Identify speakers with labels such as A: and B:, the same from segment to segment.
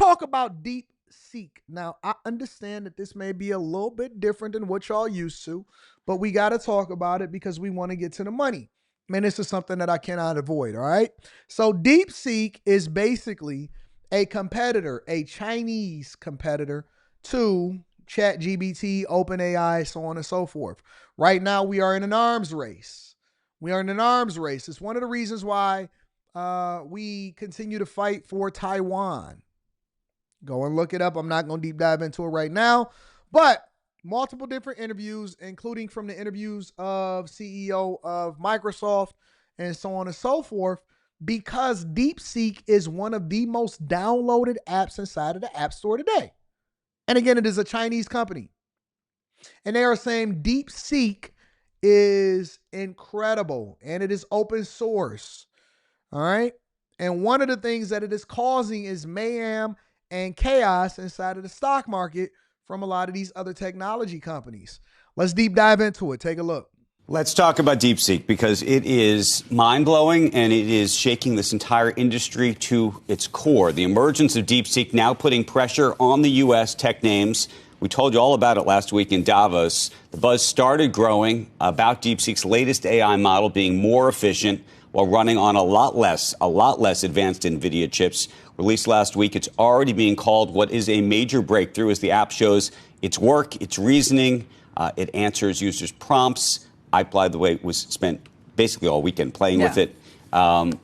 A: talk about DeepSeek. Now, I understand that this may be a little bit different than what y'all used to, but we got to talk about it because we want to get to the money. Man, this is something that I cannot avoid, all right? So DeepSeek is basically a competitor, a Chinese competitor to ChatGPT, OpenAI, so on and so forth. Right now, we are in an arms race. We are in an arms race. It's one of the reasons why we continue to fight for Taiwan. Go and look it up. I'm not going to deep dive into it right now, but multiple different interviews, including from the interviews of CEO of Microsoft and so on and so forth, because DeepSeek is one of the most downloaded apps inside of the App Store today. And again, it is a Chinese company. And they are saying DeepSeek is incredible and it is open source. All right. And one of the things that it is causing is mayhem and chaos inside of the stock market from a lot of these other technology companies. Let's deep dive into it. Take a look.
B: Let's talk about DeepSeek because it is mind-blowing and it is shaking this entire industry to its core. The emergence of DeepSeek now putting pressure on the U.S. tech names. We told you all about it last week in Davos. The buzz started growing about DeepSeek's latest AI model being more efficient while running on a lot less advanced NVIDIA chips. Released last week, it's already being called what is a major breakthrough as the app shows its work, its reasoning. It answers users' prompts. I, by the way, was spent basically all weekend playing with it.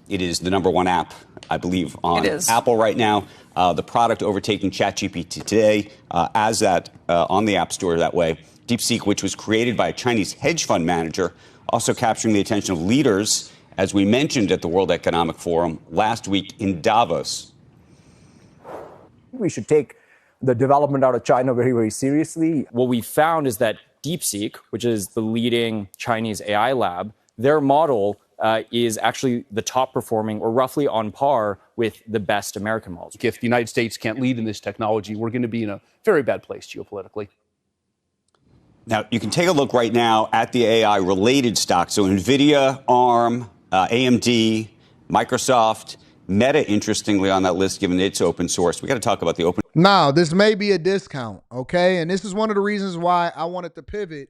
B: It is the number one app, I believe, on Apple right now. The product overtaking ChatGPT today as that on the App Store that way. DeepSeek, which was created by a Chinese hedge fund manager, also capturing the attention of leaders, as we mentioned at the World Economic Forum last week in Davos.
C: We should take the development out of China very, very seriously.
D: What we found is that DeepSeek, which is the leading Chinese AI lab, their model is actually the top performing or roughly on par with the best American models.
E: If the United States can't lead in this technology, we're going to be in a very bad place geopolitically.
B: Now, you can take a look right now at the AI-related stocks. So NVIDIA, ARM, AMD, Microsoft, Meta, interestingly, on that list, given it's open source. We got to talk about the open.
A: Now, this may be a discount, okay? And this is one of the reasons why I wanted to pivot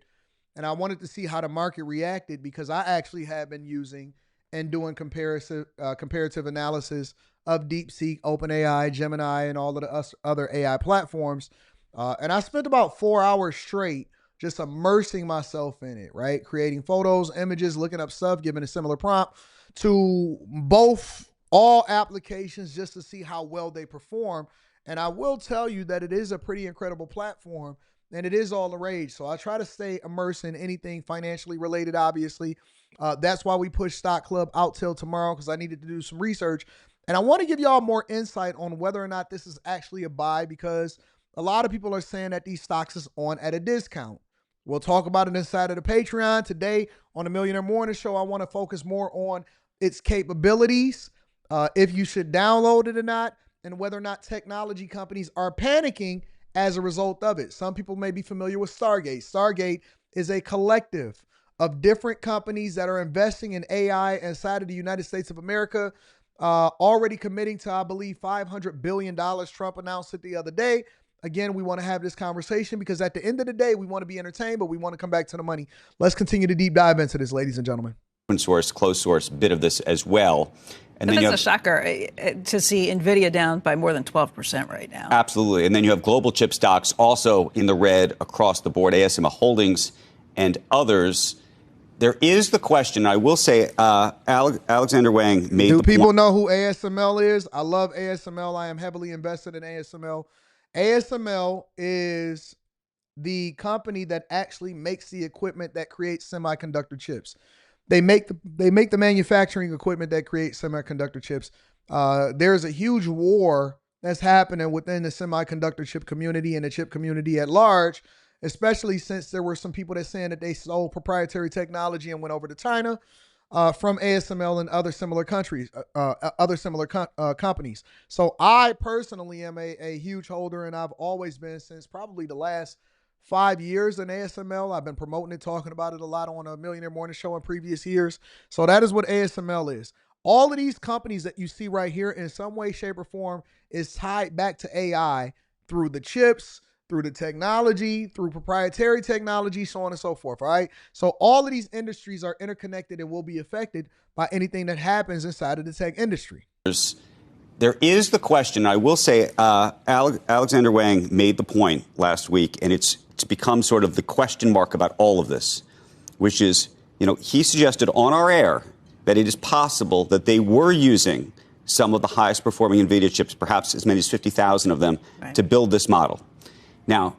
A: and I wanted to see how the market reacted, because I actually have been using and doing comparative analysis of DeepSeek, OpenAI, Gemini, and all of the other AI platforms. And I spent about 4 hours straight just immersing myself in it, right? Creating photos, images, looking up stuff, giving a similar prompt to all applications just to see how well they perform. And I will tell you that it is a pretty incredible platform and it is all the rage. So I try to stay immersed in anything financially related, obviously. That's why we pushed Stock Club out till tomorrow, because I needed to do some research. And I want to give y'all more insight on whether or not this is actually a buy, because a lot of people are saying that these stocks is on at a discount. We'll talk about it inside of the Patreon. Today on the Millionaire Morning Show, I want to focus more on its capabilities, if you should download it or not, and whether or not technology companies are panicking as a result of it. Some people may be familiar with Stargate. Stargate is a collective of different companies that are investing in AI inside of the United States of America, already committing to, I believe, $500 billion. Trump announced it the other day. Again, we want to have this conversation because at the end of the day, we want to be entertained, but we want to come back to the money. Let's continue to deep dive into this, ladies and gentlemen.
B: Open source, closed source bit of this as well.
F: And then it's a shocker to see NVIDIA down by more than 12% right now.
B: Absolutely. And then you have global chip stocks also in the red across the board, ASML Holdings and others. There is the question, I will say, Alexander Wang made
A: Do people know who ASML is? I love ASML. I am heavily invested in ASML. ASML is the company that actually makes the equipment that creates semiconductor chips. They make the manufacturing equipment that creates semiconductor chips. There's a huge war that's happening within the semiconductor chip community and the chip community at large, especially since there were some people that saying that they sold proprietary technology and went over to China from ASML and other similar countries, companies. So I personally am a huge holder, and I've always been since probably the last 5 years in ASML. I've been promoting it, talking about it a lot on a Millionaire Morning Show in previous years. So that is what ASML is. All of these companies that you see right here in some way, shape, or form is tied back to AI through the chips, through the technology, through proprietary technology, so on and so forth, all right? So all of these industries are interconnected and will be affected by anything that happens inside of the tech industry.
B: There is the question, I will say, Alexander Wang made the point last week, and it's become sort of the question mark about all of this, which is, he suggested on our air that it is possible that they were using some of the highest performing NVIDIA chips, perhaps as many as 50,000 of them, to build this model. Now,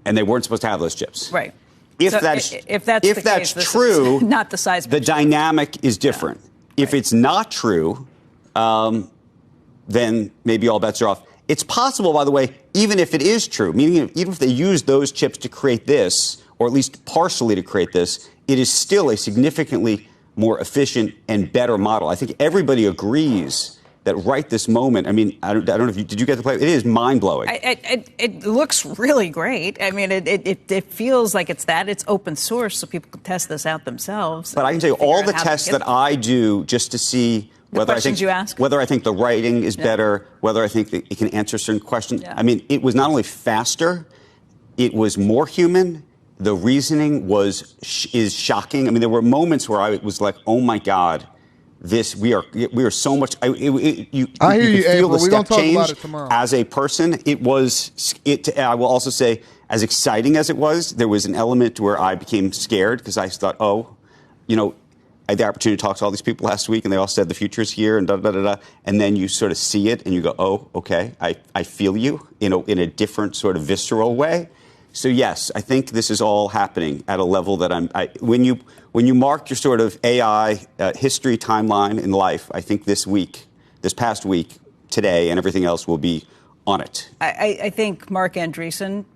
B: and they weren't supposed to have those chips.
F: Right.
B: If
F: So
B: that's
F: the case,
B: true,
F: not the size.
B: The dynamic is different. Yeah. If it's not true, then maybe all bets are off. It's possible, by the way, even if it is true, meaning even if they use those chips to create this, or at least partially to create this, it is still a significantly more efficient and better model. I think everybody agrees that right this moment, I mean, I don't know if did you get to play? It is mind-blowing.
F: It looks really great. I mean, it feels like it's open source, so people can test this out themselves.
B: But I can tell you all the tests that I do just to see whether I think the writing is better, whether I think that it can answer certain questions. Yeah. I mean, it was not only faster, it was more human. The reasoning is shocking. I mean, there were moments where I was like, oh my God. We are so much. You
A: hear you,
B: feel the step change
A: about it tomorrow.
B: As a person. I will also say, as exciting as it was, there was an element where I became scared because I thought, I had the opportunity to talk to all these people last week, and they all said the future is here, and da da da da. And then you sort of see it, and you go, oh, okay, I feel you, in a different sort of visceral way. So yes, I think this is all happening at a level that when you mark your sort of AI history timeline in life, I think this past week, today, and everything else will be on it.
F: I think Mark Andreessen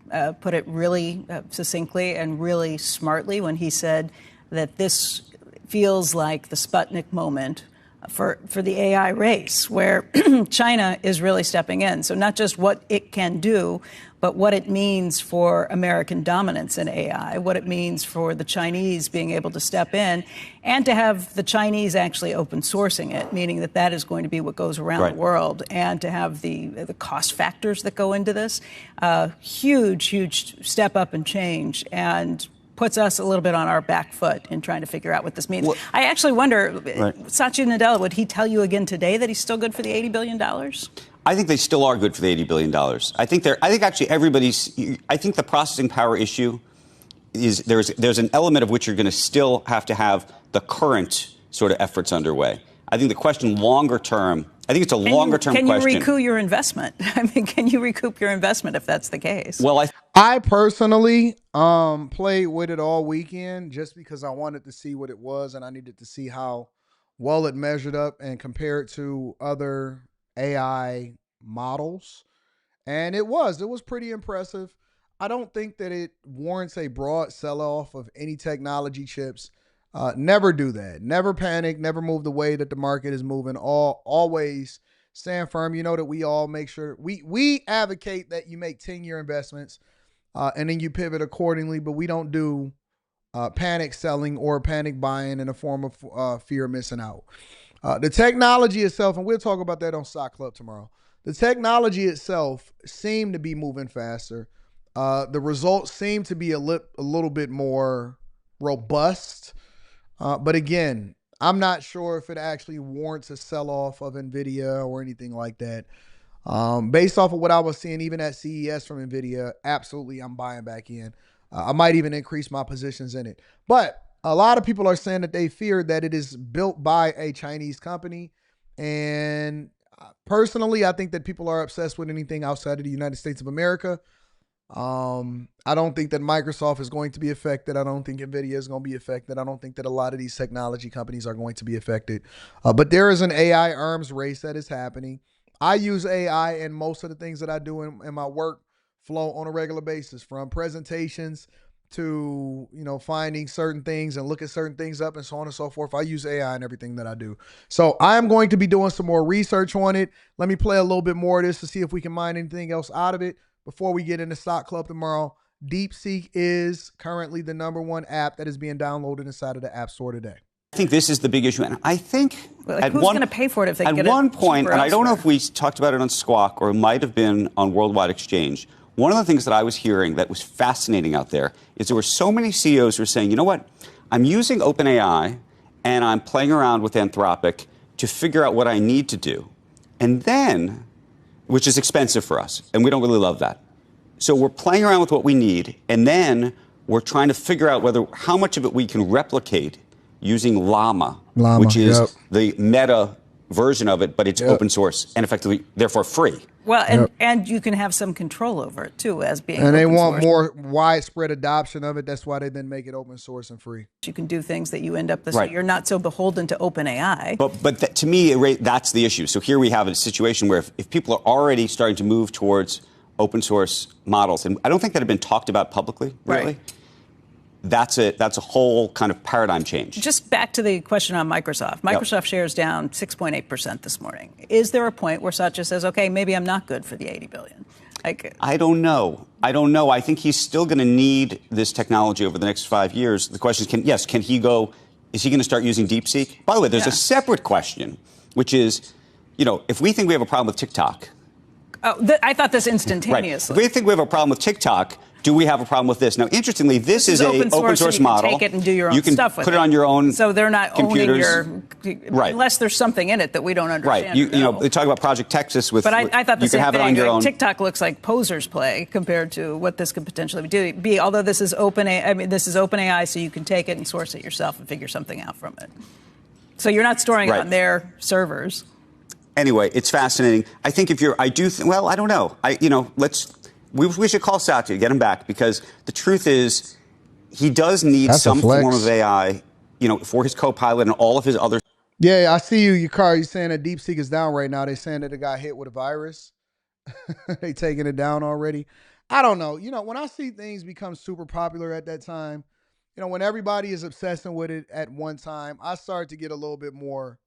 F: put it really succinctly and really smartly when he said that this feels like the Sputnik moment for the AI race, where China is really stepping in. So not just what it can do, but what it means for American dominance in AI, what it means for the Chinese being able to step in, and to have the Chinese actually open sourcing it, meaning that is going to be what goes around the world, and to have the cost factors that go into this. Huge step up and change, and puts us a little bit on our back foot in trying to figure out what this means. Well, I actually wonder, Satya Nadella, would he tell you again today that he's still good for the $80 billion?
B: I think they still are good for the $80 billion. I think actually I think the processing power issue is there's an element of which you're going to still have to have the current sort of efforts underway. I think the question longer term, I think it's a longer term question.
F: Can you recoup your investment? I mean, can you recoup your investment if that's the case?
B: Well,
A: I personally played with it all weekend just because I wanted to see what it was, and I needed to see how well it measured up and compared to other AI models. And it was pretty impressive. I don't think that it warrants a broad sell-off of any technology chips. Never do that. Never panic. Never move the way that the market is moving. Always stand firm. You know that we all make sure we advocate that you make 10-year investments and then you pivot accordingly. But we don't do panic selling or panic buying in a form of fear of missing out. The technology itself, and we'll talk about that on Stock Club tomorrow. The technology itself seemed to be moving faster. The results seem to be a little bit more robust. But again, I'm not sure if it actually warrants a sell-off of NVIDIA or anything like that. Based off of what I was seeing, even at CES from NVIDIA, absolutely I'm buying back in. I might even increase my positions in it. But a lot of people are saying that they fear that it is built by a Chinese company. And personally, I think that people are obsessed with anything outside of the United States of America. I don't think that Microsoft is going to be affected. I don't think NVIDIA is going to be affected. I don't think that a lot of these technology companies are going to be affected. But there is an AI arms race that is happening. I use AI in most of the things that I do in my work flow on a regular basis, from presentations to, finding certain things and look at certain things up and so on and so forth. I use AI in everything that I do. So I'm going to be doing some more research on it. Let me play a little bit more of this to see if we can mine anything else out of it before we get into Stock Club tomorrow. DeepSeek is currently the #1 app that is being downloaded inside of the App Store today.
B: I think this is the big issue. And I think
F: Like, who's going to pay for it if they get it
B: at one point,
F: cheaper
B: and I don't know
F: elsewhere?
B: if we talked about it on Squawk or it might have been on Worldwide Exchange, one of the things that I was hearing that was fascinating out there is there were so many CEOs who were saying, you know what, I'm using OpenAI and I'm playing around with Anthropic to figure out what I need to do. And then, which is expensive for us, and we don't really love that. So we're playing around with what we need, and then we're trying to figure out how much of it we can replicate using Llama, which is the meta version of it, but it's open source and effectively, therefore, free.
F: Well, and you can have some control over it, too, as being
A: And they
F: open
A: want
F: source.
A: more widespread adoption of it. That's why they then make it open source and free.
F: You can do things that you end up,
B: Right.
F: you're not so beholden to OpenAI.
B: But to me, that's the issue. So here we have a situation where if people are already starting to move towards open source models, and I don't think that have been talked about publicly, really.
F: Right.
B: That's a whole kind of paradigm change.
F: Just back to the question on Microsoft. Microsoft shares down 6.8% this morning. Is there a point where Satya says, okay, maybe I'm not good for the $80 billion?
B: I don't know. I think he's still going to need this technology over the next 5 years. The question is, can he go, is he going to start using DeepSeek? By the way, there's a separate question, which is, if we think we have a problem with TikTok.
F: Oh, I thought this instantaneously.
B: Right. If we think we have a problem with TikTok, do we have a problem with this? Now, interestingly, this is an open source model.
F: You can take it and do your own stuff with it.
B: You can put it on your own
F: So they're not
B: computers.
F: owning unless there's something in it that we don't understand.
B: Right. They talk about Project Texas with.
F: But I thought the
B: you
F: same
B: can have
F: thing.
B: it on your own.
F: TikTok looks like poser's play compared to what this could potentially be. Although this is this is OpenAI, so you can take it and source it yourself and figure something out from it. So you're not storing it on their servers.
B: Anyway, it's fascinating. I think I don't know. We should call Satya, get him back, because the truth is he does need some form of AI, for his co-pilot and all of his other.
A: Yeah, I see you, Car. You're saying that DeepSeek is down right now. They're saying that it got hit with a virus. They taking it down already. I don't know. When I see things become super popular at that time, when everybody is obsessing with it at one time, I start to get a little bit more,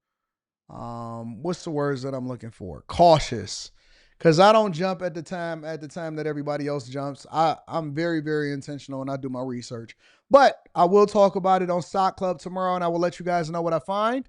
A: what's the words that I'm looking for? Cautious. Because I don't jump at the time that everybody else jumps. I'm very, very intentional and I do my research. But I will talk about it on Stock Club tomorrow and I will let you guys know what I find.